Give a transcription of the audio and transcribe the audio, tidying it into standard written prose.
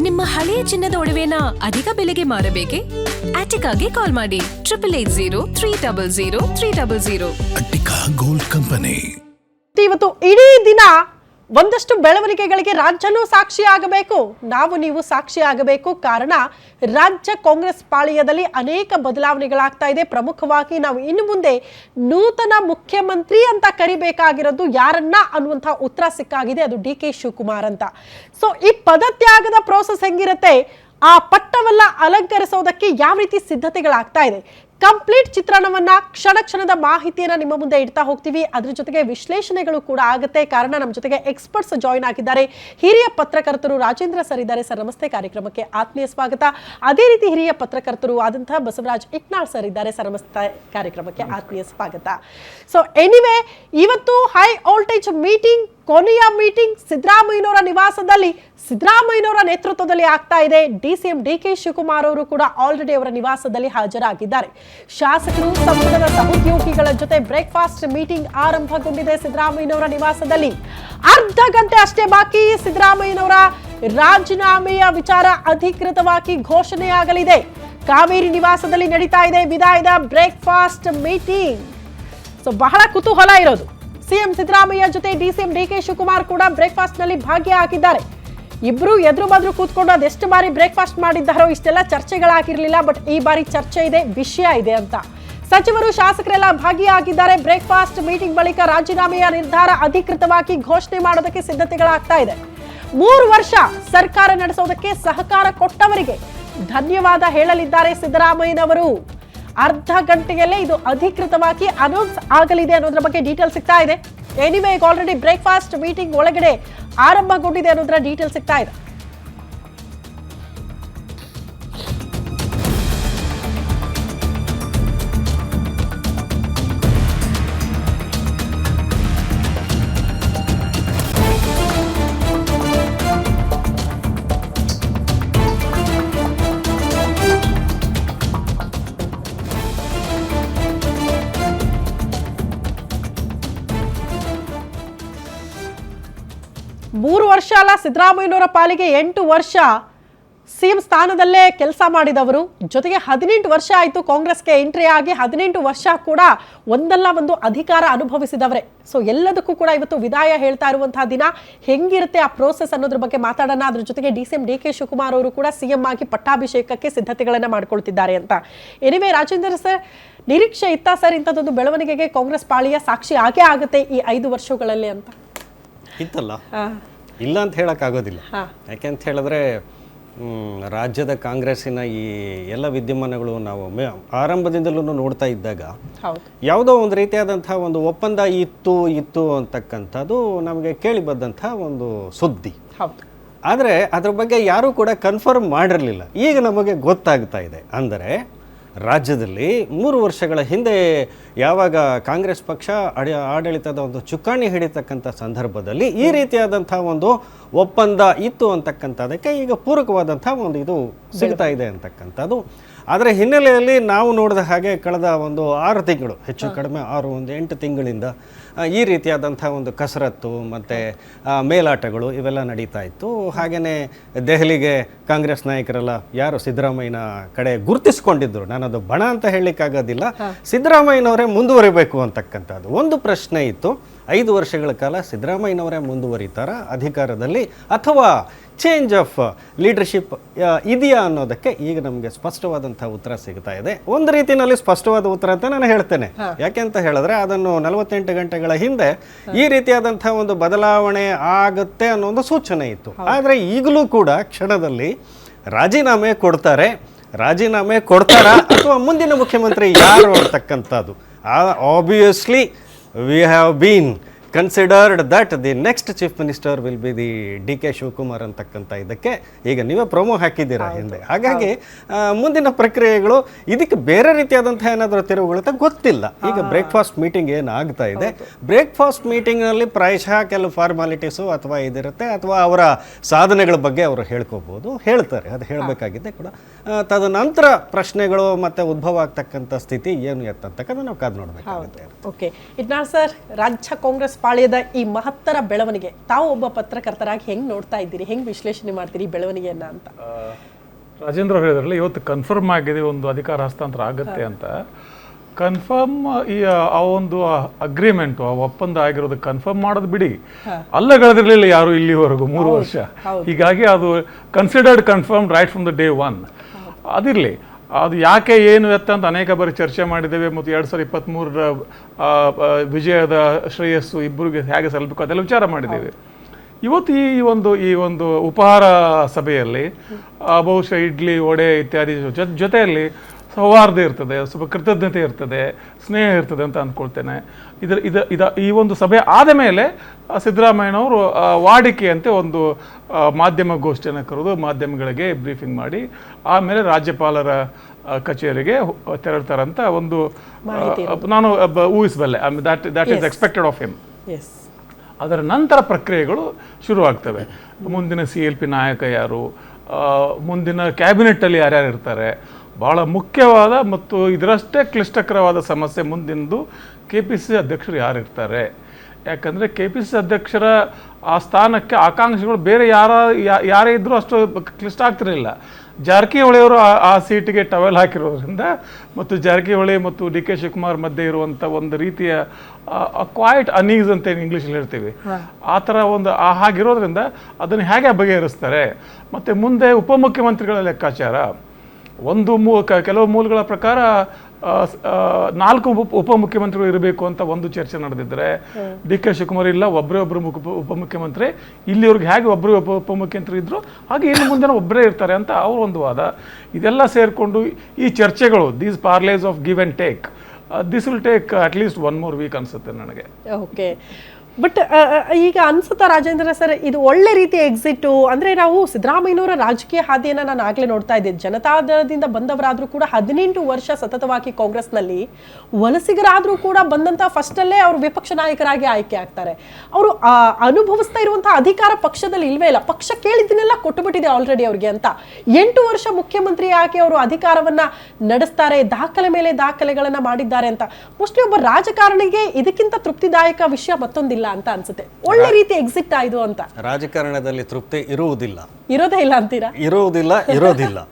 ನಿಮ್ಮ ಹಳೆಯ ಚಿನ್ನದ ಒಡವೆನ ಅಧಿಕ ಬೆಲೆಗೆ ಮಾರಬೇಕೆ? ಆಟಿಕಾಗೆ ಕಾಲ್ ಮಾಡಿ 8880 ಅಟ್ಟಿಕಾ ಗೋಲ್ಡ್ ಕಂಪನಿ. ಇವತ್ತು ಇಡೀ ದಿನ ಒಂದಷ್ಟು ಬೆಳವಣಿಗೆಗಳಿಗೆ ರಾಜ್ಯನೂ ಸಾಕ್ಷಿಯಾಗಬೇಕು, ನಾವು ನೀವು ಸಾಕ್ಷಿಯಾಗಬೇಕು. ಕಾರಣ ರಾಜ್ಯ ಕಾಂಗ್ರೆಸ್ ಪಾಳ್ಯದಲ್ಲಿ ಅನೇಕ ಬದಲಾವಣೆಗಳಾಗ್ತಾ ಇದೆ. ಪ್ರಮುಖವಾಗಿ ನಾವು ಇನ್ನು ಮುಂದೆ ನೂತನ ಮುಖ್ಯಮಂತ್ರಿ ಅಂತ ಕರಿಬೇಕಾಗಿರೋದು ಯಾರನ್ನ ಅನ್ನುವಂಥ ಉತ್ತರ ಸಿಕ್ಕಾಗಿದೆ. ಅದು ಡಿ ಕೆ ಶಿವಕುಮಾರ್ ಅಂತ. ಸೊ ಈ ಪದತ್ಯಾಗದ ಪ್ರೋಸೆಸ್ ಹೆಂಗಿರುತ್ತೆ, ಆ ಪಟ್ಟವನ್ನ ಅಲಂಕರಿಸೋದಕ್ಕೆ ಯಾವ ರೀತಿ ಸಿದ್ಧತೆಗಳಾಗ್ತಾ ಇದೆ, ಕಂಪ್ಲೀಟ್ ಚಿತ್ರಣವನ್ನ ಕ್ಷಣ ಕ್ಷಣದ ಮಾಹಿತಿಯನ್ನ ನಿಮ್ಮ ಮುಂದೆ ಇಡ್ತಾ ಹೋಗ್ತೀವಿ. ಅದ್ರ ಜೊತೆಗೆ ವಿಶ್ಲೇಷಣೆಗಳು ಕೂಡ ಆಗುತ್ತೆ. ಕಾರಣ ನಮ್ಮ ಜೊತೆಗೆ ಎಕ್ಸ್ಪರ್ಟ್ಸ್ ಜಾಯಿನ್ ಆಗಿದ್ದಾರೆ. ಹಿರಿಯ ಪತ್ರಕರ್ತರು ರಾಜೇಂದ್ರ ಸರ್ ಇದ್ದಾರೆ. ಸರ್ ನಮಸ್ತೆ, ಕಾರ್ಯಕ್ರಮಕ್ಕೆ ಆತ್ಮೀಯ ಸ್ವಾಗತ. ಅದೇ ರೀತಿ ಹಿರಿಯ ಪತ್ರಕರ್ತರು ಆದಂತಹ ಬಸವರಾಜ್ ಇಟ್ನಾಳ್ ಸರ್ ಇದ್ದಾರೆ. ಸರ್ ನಮಸ್ತೆ, ಕಾರ್ಯಕ್ರಮಕ್ಕೆ ಆತ್ಮೀಯ ಸ್ವಾಗತ. ಸೊ ಎನಿವೆ, ಇವತ್ತು ಹೈ ವೋಲ್ಟೇಜ್ ಮೀಟಿಂಗ್, ಕೊನೆಯ ಮೀಟಿಂಗ್ ಸಿದ್ದರಾಮಯ್ಯನವರ ನಿವಾಸದಲ್ಲಿ ಸಿದ್ದರಾಮಯ್ಯನವರ ನೇತೃತ್ವದಲ್ಲಿ ಆಗ್ತಾ ಇದೆ. ಡಿಸಿಎಂ ಡಿ ಕೆ ಶಿವಕುಮಾರ್ ಅವರು ಕೂಡ ಆಲ್ರೆಡಿ ಅವರ ನಿವಾಸದಲ್ಲಿ ಹಾಜರಾಗಿದ್ದಾರೆ. ಶಾಸಕರು, ಸಂಪುಟದ ಸಹೋದ್ಯೋಗಿಗಳ ಜೊತೆ ಬ್ರೇಕ್ಫಾಸ್ಟ್ ಮೀಟಿಂಗ್ ಆರಂಭಗೊಂಡಿದೆ ಸಿದ್ದರಾಮಯ್ಯನವರ ನಿವಾಸದಲ್ಲಿ. ಅರ್ಧ ಗಂಟೆ ಅಷ್ಟೇ ಬಾಕಿ, ಸಿದ್ದರಾಮಯ್ಯನವರ ರಾಜೀನಾಮೆಯ ವಿಚಾರ ಅಧಿಕೃತವಾಗಿ ಘೋಷಣೆಯಾಗಲಿದೆ. ಕಾವೇರಿ ನಿವಾಸದಲ್ಲಿ ನಡೀತಾ ಇದೆ ವಿದಾಯದ ಬ್ರೇಕ್ಫಾಸ್ಟ್ ಮೀಟಿಂಗ್. ಸೊ ಬಹಳ ಕುತೂಹಲ ಇರೋದು, ಸಿಎಂ ಸಿದ್ದರಾಮಯ್ಯ ಜೊತೆ ಡಿಸಿಎಂ ಡಿ ಕೆ ಶಿವಕುಮಾರ್ ಕೂಡ ಬ್ರೇಕ್ಫಾಸ್ಟ್ ನಲ್ಲಿ ಭಾಗಿಯಾಗಿದ್ದಾರೆ. ಇಬ್ರು ಎದುರು ಬದ್ರು ಕೂತ್ಕೊಂಡು ಅದೆಷ್ಟು ಬಾರಿ ಬ್ರೇಕ್ಫಾಸ್ಟ್ ಮಾಡಿದ್ದಾರೋ ಇಷ್ಟೆಲ್ಲ ಚರ್ಚೆಗಳಾಗಿರ್ಲಿಲ್ಲ. ಬಟ್ ಈ ಬಾರಿ ಚರ್ಚೆ ಇದೆ, ವಿಷಯ ಇದೆ ಅಂತ. ಸಚಿವರು, ಶಾಸಕರೆಲ್ಲ ಭಾಗಿಯಾಗಿದ್ದಾರೆ. ಬ್ರೇಕ್ಫಾಸ್ಟ್ ಮೀಟಿಂಗ್ ಬಳಿಕ ರಾಜೀನಾಮೆಯ ನಿರ್ಧಾರ ಅಧಿಕೃತವಾಗಿ ಘೋಷಣೆ ಮಾಡೋದಕ್ಕೆ ಸಿದ್ಧತೆಗಳಾಗ್ತಾ ಇದೆ. 3 ವರ್ಷ ಸರ್ಕಾರ ನಡೆಸೋದಕ್ಕೆ ಸಹಕಾರ ಕೊಟ್ಟವರಿಗೆ ಧನ್ಯವಾದ ಹೇಳಲಿದ್ದಾರೆ ಸಿದ್ದರಾಮಯ್ಯನವರು. ಅರ್ಧ ಗಂಟೆಯಲ್ಲೇ ಇದು ಅಧಿಕೃತವಾಗಿ ಅನೌನ್ಸ್ ಆಗಲಿದೆ ಅನ್ನೋದ್ರ ಬಗ್ಗೆ ಡೀಟೇಲ್ ಸಿಗ್ತಾ ಇದೆ. ಎನಿವೇ, ಈಗ ಆಲ್ರೆಡಿ ಬ್ರೇಕ್ಫಾಸ್ಟ್ ಮೀಟಿಂಗ್ ಒಳಗಡೆ ಆರಂಭಗೊಂಡಿದೆ ಅನ್ನೋದ್ರ ಡೀಟೇಲ್ ಸಿಗ್ತಾ ಇದೆ. ಮೂರು ವರ್ಷ ಅಲ್ಲ, ಸಿದ್ದರಾಮಯ್ಯನವರ ಪಾಲಿಗೆ 8 ವರ್ಷ ಸಿಎಂ ಸ್ಥಾನದಲ್ಲೇ ಕೆಲಸ ಮಾಡಿದವರು. ಜೊತೆಗೆ 18 ವರ್ಷ ಆಯಿತು ಕಾಂಗ್ರೆಸ್ಗೆ ಎಂಟ್ರಿ ಆಗಿ. 18 ವರ್ಷ ಕೂಡ ಒಂದಲ್ಲ ಒಂದು ಅಧಿಕಾರ ಅನುಭವಿಸಿದವರೇ. ಸೊ ಎಲ್ಲದಕ್ಕೂ ಕೂಡ ಇವತ್ತು ವಿದಾಯ ಹೇಳ್ತಾ ಇರುವಂತಹ ದಿನ. ಹೆಂಗಿರುತ್ತೆ ಆ ಪ್ರೋಸೆಸ್ ಅನ್ನೋದ್ರ ಬಗ್ಗೆ ಮಾತಾಡೋಣ. ಅದ್ರ ಜೊತೆಗೆ ಡಿಸಿಎಂ ಡಿ ಕೆ ಶಿವಕುಮಾರ್ ಅವರು ಕೂಡ ಸಿಎಂ ಆಗಿ ಪಟ್ಟಾಭಿಷೇಕಕ್ಕೆ ಸಿದ್ಧತೆಗಳನ್ನ ಮಾಡ್ಕೊಳ್ತಿದ್ದಾರೆ ಅಂತ. ಎನಿವೆ, ರಾಜೇಂದ್ರ ಸರ್, ನಿರೀಕ್ಷೆ ಇತ್ತಾ ಸರ್ ಇಂಥದ್ದೊಂದು ಬೆಳವಣಿಗೆಗೆ ಕಾಂಗ್ರೆಸ್ ಪಾಳಿಯ ಸಾಕ್ಷಿ ಆಗೇ ಆಗುತ್ತೆ ಈ 5 ವರ್ಷಗಳಲ್ಲಿ ಅಂತ? ಇತ್ತಲ್ಲ, ಇಲ್ಲ ಅಂತ ಹೇಳೋಕ್ಕಾಗೋದಿಲ್ಲ. ಯಾಕೆಂತ ಹೇಳಿದ್ರೆ ರಾಜ್ಯದ ಕಾಂಗ್ರೆಸ್ಸಿನ ಈ ಎಲ್ಲ ವಿದ್ಯಮಾನಗಳು ನಾವು ಆರಂಭದಿಂದಲೂ ನೋಡ್ತಾ ಇದ್ದಾಗ ಯಾವುದೋ ಒಂದು ರೀತಿಯಾದಂಥ ಒಂದು ಒಪ್ಪಂದ ಇತ್ತು ಅಂತಕ್ಕಂಥದ್ದು ನಮಗೆ ಕೇಳಿ ಬಂದಂಥ ಒಂದು ಸುದ್ದಿ. ಆದರೆ ಅದ್ರ ಬಗ್ಗೆ ಯಾರೂ ಕೂಡ ಕನ್ಫರ್ಮ್ ಮಾಡಿರಲಿಲ್ಲ. ಈಗ ನಮಗೆ ಗೊತ್ತಾಗ್ತಾ ಇದೆ. ಅಂದರೆ ರಾಜ್ಯದಲ್ಲಿ 3 ವರ್ಷಗಳ ಹಿಂದೆ ಯಾವಾಗ ಕಾಂಗ್ರೆಸ್ ಪಕ್ಷ ಆಡಳಿತದ ಒಂದು ಚುಕ್ಕಾಣಿ ಹಿಡಿತಕ್ಕಂಥ ಸಂದರ್ಭದಲ್ಲಿ ಈ ರೀತಿಯಾದಂಥ ಒಂದು ಒಪ್ಪಂದ ಇತ್ತು ಅಂತಕ್ಕಂಥದ್ದಕ್ಕೆ ಈಗ ಪೂರಕವಾದಂಥ ಒಂದು ಇದು ಸಿಗ್ತಾ ಇದೆ ಅಂತಕ್ಕಂಥದ್ದು. ಅದರ ಹಿನ್ನೆಲೆಯಲ್ಲಿ ನಾವು ನೋಡಿದ ಹಾಗೆ ಕಳೆದ ಒಂದು 6 ತಿಂಗಳು, ಹೆಚ್ಚು ಕಡಿಮೆ 8 ತಿಂಗಳಿಂದ ಈ ರೀತಿಯಾದಂಥ ಒಂದು ಕಸರತ್ತು ಮತ್ತು ಮೇಲಾಟಗಳು ಇವೆಲ್ಲ ನಡೀತಾ ಇತ್ತು. ಹಾಗೆಯೇ ದೆಹಲಿಗೆ ಕಾಂಗ್ರೆಸ್ ನಾಯಕರೆಲ್ಲ ಯಾರು ಸಿದ್ದರಾಮಯ್ಯನ ಕಡೆ ಗುರುತಿಸ್ಕೊಂಡಿದ್ರು, ನಾನದು ಬಣ ಅಂತ ಹೇಳಲಿಕ್ಕಾಗೋದಿಲ್ಲ, ಸಿದ್ದರಾಮಯ್ಯನವರೇ ಮುಂದುವರಿಬೇಕು ಅಂತಕ್ಕಂಥದ್ದು ಒಂದು ಪ್ರಶ್ನೆ ಇತ್ತು. 5 ವರ್ಷಗಳ ಕಾಲ ಸಿದ್ದರಾಮಯ್ಯನವರೇ ಮುಂದುವರಿತಾರ ಅಧಿಕಾರದಲ್ಲಿ, ಅಥವಾ ಚೇಂಜ್ ಆಫ್ ಲೀಡರ್ಶಿಪ್ ಇದೆಯಾ ಅನ್ನೋದಕ್ಕೆ ಈಗ ನಮಗೆ ಸ್ಪಷ್ಟವಾದಂಥ ಉತ್ತರ ಸಿಗ್ತಾ ಇದೆ. ಒಂದು ರೀತಿಯಲ್ಲಿ ಸ್ಪಷ್ಟವಾದ ಉತ್ತರ ಅಂತ ನಾನು ಹೇಳ್ತೇನೆ. ಯಾಕೆಂತ ಹೇಳಿದ್ರೆ ಅದನ್ನು 48 ಗಂಟೆಗಳ ಹಿಂದೆ ಈ ರೀತಿಯಾದಂಥ ಒಂದು ಬದಲಾವಣೆ ಆಗುತ್ತೆ ಅನ್ನೋ ಒಂದು ಸೂಚನೆ ಇತ್ತು. ಆದರೆ ಈಗಲೂ ಕೂಡ ಕ್ಷಣದಲ್ಲಿ ರಾಜೀನಾಮೆ ಕೊಡ್ತಾರಾ ಅಥವಾ ಮುಂದಿನ ಮುಖ್ಯಮಂತ್ರಿ ಯಾರು ಅಂತಕ್ಕಂಥದ್ದು. Obviously we have been considered that the next chief minister will be the D K Shivakumar ಅಂತಕ್ಕಂಥ ಇದಕ್ಕೆ ಈಗ ನೀವೇ ಪ್ರೊಮೋ ಹಾಕಿದ್ದೀರಾ ಹಿಂದೆ. ಹಾಗಾಗಿ ಮುಂದಿನ ಪ್ರಕ್ರಿಯೆಗಳು ಇದಕ್ಕೆ ಬೇರೆ ರೀತಿಯಾದಂಥ ಏನಾದರೂ ತಿರುವುಗಳಂತ ಗೊತ್ತಿಲ್ಲ. ಈಗ ಬ್ರೇಕ್ಫಾಸ್ಟ್ ಮೀಟಿಂಗ್ ಏನಾಗ್ತಾ ಇದೆ, ಬ್ರೇಕ್ಫಾಸ್ಟ್ ಮೀಟಿಂಗ್ನಲ್ಲಿ ಪ್ರಾಯಶಃ ಕೆಲವು ಫಾರ್ಮಾಲಿಟೀಸು ಅಥವಾ ಇದಿರುತ್ತೆ, ಅಥವಾ ಅವರ ಸಾಧನೆಗಳ ಬಗ್ಗೆ ಅವರು ಹೇಳ್ತಾರೆ, ಅದು ಹೇಳಬೇಕಾಗಿದೆ ಕೂಡ. ತದನಂತರ ಪ್ರಶ್ನೆಗಳು ಮತ್ತೆ ಉದ್ಭವ ಆಗ್ತಕ್ಕಂಥ ಸ್ಥಿತಿ ಏನು ಅಂತಕ್ಕಂಥ ನಾವು ಕಾದು ನೋಡಬೇಕಾಗುತ್ತೆ. ಓಕೆ, ಇಟ್ನಾಳ್ ಸರ್, ರಾಜ್ಯ ಕಾಂಗ್ರೆಸ್ ಪಾಳ್ಯದ ಈ ಮಹತ್ತರ ಬೆಳವಣಿಗೆ ತಾವು ಒಬ್ಬ ಪತ್ರಕರ್ತರಾಗಿ ಹೆಂಗ್ ನೋಡ್ತಾ ಇದ್ದೀರಿ, ಹೆಂಗ್ ವಿಶ್ಲೇಷಣೆ ಮಾಡ್ತೀರಿ ಈ ಬೆಳವಣಿಗೆಯನ್ನ ಅಂತ? ರಾಜೇಂದ್ರ ಹೇಳಿದ್ರಲ್ಲ, ಇವತ್ತು ಕನ್ಫರ್ಮ್ ಆಗಿದೆ ಒಂದು ಅಧಿಕಾರ ಹಸ್ತಾಂತರ ಆಗುತ್ತೆ ಅಂತ. ಕನ್ಫರ್ಮ್ ಆ ಒಂದು ಅಗ್ರಿಮೆಂಟ್, ಆ ಒಪ್ಪಂದ ಆಗಿರೋದು ಕನ್ಫರ್ಮ್ ಮಾಡೋದು ಬಿಡಿ, ಅಲ್ಲಗಳದಿರಲಿಲ್ಲ ಯಾರು ಇಲ್ಲಿವರೆಗೂ 3 ವರ್ಷ. ಹೀಗಾಗಿ ಅದು considered confirm right from the day one. ಅದಿರಲಿ, ಅದು ಯಾಕೆ ಏನು ಎತ್ತ ಅಂತ ಅನೇಕ ಬಾರಿ ಚರ್ಚೆ ಮಾಡಿದ್ದೇವೆ. ಮತ್ತು 2023 ವಿಜಯದ ಶ್ರೇಯಸ್ಸು ಇಬ್ಬರಿಗೆ ಹೇಗೆ ಸಲ್ಲಬೇಕು ಅದೆಲ್ಲ ವಿಚಾರ ಮಾಡಿದ್ದೇವೆ. ಇವತ್ತು ಈ ಒಂದು ಉಪಹಾರ ಸಭೆಯಲ್ಲಿ ಬಹುಶಃ ಇಡ್ಲಿ, ವಡೆ ಇತ್ಯಾದಿ ಜೊತೆಯಲ್ಲಿ ಸೌಹಾರ್ದ ಇರ್ತದೆ, ಸ್ವಲ್ಪ ಕೃತಜ್ಞತೆ ಇರ್ತದೆ, ಸ್ನೇಹ ಇರ್ತದೆ ಅಂತ ಅಂದ್ಕೊಳ್ತೇನೆ. ಈ ಒಂದು ಸಭೆ ಆದ ಮೇಲೆ ಸಿದ್ದರಾಮಯ್ಯನವರು ವಾಡಿಕೆಯಂತೆ ಒಂದು ಮಾಧ್ಯಮ ಗೋಷ್ಠಿಯನ್ನು ಕರೆದು ಮಾಧ್ಯಮಗಳಿಗೆ ಬ್ರೀಫಿಂಗ್ ಮಾಡಿ ಆಮೇಲೆ ರಾಜ್ಯಪಾಲರ ಕಚೇರಿಗೆ ತೆರಳ್ತಾರಂತ ಒಂದು ನಾನು ಊಹಿಸಬಲ್ಲೆ. That is expected of him. ಅದರ ನಂತರ ಪ್ರಕ್ರಿಯೆಗಳು ಶುರುವಾಗ್ತವೆ. ಮುಂದಿನ CLP ನಾಯಕ ಯಾರು, ಮುಂದಿನ ಕ್ಯಾಬಿನೆಟ್ಟಲ್ಲಿ ಯಾರ್ಯಾರು ಇರ್ತಾರೆ, ಭಾಳ ಮುಖ್ಯವಾದ ಮತ್ತು ಇದರಷ್ಟೇ ಕ್ಲಿಷ್ಟಕರವಾದ ಸಮಸ್ಯೆ ಮುಂದಿನದು KPCC ಅಧ್ಯಕ್ಷರು ಯಾರಿರ್ತಾರೆ. ಯಾಕಂದರೆ KPCC ಅಧ್ಯಕ್ಷರ ಆ ಸ್ಥಾನಕ್ಕೆ ಆಕಾಂಕ್ಷಿಗಳು ಬೇರೆ ಯಾರೇ ಇದ್ದರೂ ಅಷ್ಟು ಕ್ಲಿಷ್ಟ ಆಗ್ತಿರಲಿಲ್ಲ. ಜಾರಕಿಹೊಳಿಯವರು ಆ ಸೀಟಿಗೆ ಟವೆಲ್ ಹಾಕಿರೋದ್ರಿಂದ ಮತ್ತು ಜಾರಕಿಹೊಳಿ ಮತ್ತು DK ಶಿವಕುಮಾರ್ ಮಧ್ಯೆ ಇರುವಂಥ ಒಂದು ರೀತಿಯ ಕ್ವಾಯ್ಟ್ ಅನೀಸ್ ಅಂತ ಇಂಗ್ಲೀಷಲ್ಲಿ ಹೇಳ್ತೀವಿ, ಆ ಥರ ಒಂದು ಹಾಗಿರೋದ್ರಿಂದ ಅದನ್ನು ಹೇಗೆ ಬಗೆಹರಿಸ್ತಾರೆ. ಮತ್ತು ಮುಂದೆ ಉಪಮುಖ್ಯಮಂತ್ರಿಗಳ ಲೆಕ್ಕಾಚಾರ ಕೆಲವು ಮೂಲಗಳ ಪ್ರಕಾರ 4 ಉಪಮುಖ್ಯಮಂತ್ರಿಗಳು ಇರಬೇಕು ಅಂತ ಒಂದು ಚರ್ಚೆ ನಡೆದಿದ್ದರೆ DK ಶಿವಕುಮಾರ್ ಇಲ್ಲ, ಒಬ್ಬರೇ ಉಪಮುಖ್ಯಮಂತ್ರಿ, ಇಲ್ಲಿವ್ರಿಗೆ ಹೇಗೆ ಒಬ್ಬರೇ ಉಪಮುಖ್ಯಮಂತ್ರಿ ಇದ್ರು ಹಾಗೆ ಇನ್ನು ಮುಂದೆ ಒಬ್ಬರೇ ಇರ್ತಾರೆ ಅಂತ ಅವ್ರ ಒಂದು ವಾದ. ಇದೆಲ್ಲ ಸೇರಿಕೊಂಡು ಈ ಚರ್ಚೆಗಳು, these parleys of give and take, this will take at least 1 more week ಅನ್ಸುತ್ತೆ ನನಗೆ. ಓಕೆ, ಬಟ್ ಈಗ ಅನ್ಸುತ್ತಾ ರಾಜೇಂದ್ರ ಸರ್, ಇದು ಒಳ್ಳೆ ರೀತಿಯ ಎಕ್ಸಿಟ್ ಅಂದ್ರೆ ನಾವು ಸಿದ್ದರಾಮಯ್ಯನವರ ರಾಜಕೀಯ ಹಾದಿಯನ್ನ ನಾನು ಆಗ್ಲೇ ನೋಡ್ತಾ ಇದ್ದೆ. ಜನತಾದಳದಿಂದ ಬಂದವರಾದ್ರೂ ಕೂಡ 18 ವರ್ಷ ಸತತವಾಗಿ ಕಾಂಗ್ರೆಸ್ನಲ್ಲಿ ವಲಸಿಗರಾದ್ರೂ ಕೂಡ ಬಂದಂತ ಫಸ್ಟ್ ಅಲ್ಲೇ ಅವರು ವಿಪಕ್ಷ ನಾಯಕರಾಗಿ ಆಯ್ಕೆ ಆಗ್ತಾರೆ. ಅವರು ಅನುಭವಿಸ್ತಾ ಇರುವಂತಹ ಅಧಿಕಾರ ಪಕ್ಷದಲ್ಲಿ ಇಲ್ವೇ ಇಲ್ಲ, ಪಕ್ಷ ಕೇಳಿದ್ದನ್ನೆಲ್ಲ ಕೊಟ್ಟುಬಿಟ್ಟಿದೆ ಆಲ್ರೆಡಿ ಅವ್ರಿಗೆ ಅಂತ. 8 ವರ್ಷ ಮುಖ್ಯಮಂತ್ರಿಯಾಗಿ ಅವರು ಅಧಿಕಾರವನ್ನ ನಡೆಸ್ತಾರೆ, ದಾಖಲೆ ಮೇಲೆ ದಾಖಲೆಗಳನ್ನ ಮಾಡಿದ್ದಾರೆ ಅಂತ. ಮೋಸ್ಟ್ಲಿ ಒಬ್ಬ ರಾಜಕಾರಣಿಗೆ ಇದಕ್ಕಿಂತ ತೃಪ್ತಿದಾಯಕ ವಿಷಯ ಮತ್ತೊಂದಿಲ್ಲ ಅಂತ ಅನ್ಸುತ್ತೆ. ಒಳ್ಳೆ ರೀತಿ ಎಕ್ಸಿಟ್ ಆಯ್ತು ಅಂತ. ರಾಜಕಾರಣದಲ್ಲಿ ತೃಪ್ತಿ ಇರುವುದಿಲ್ಲ, ಇರೋದೇ ಇಲ್ಲ ಅಂತೀರಾ? ಇರುವುದಿಲ್ಲ.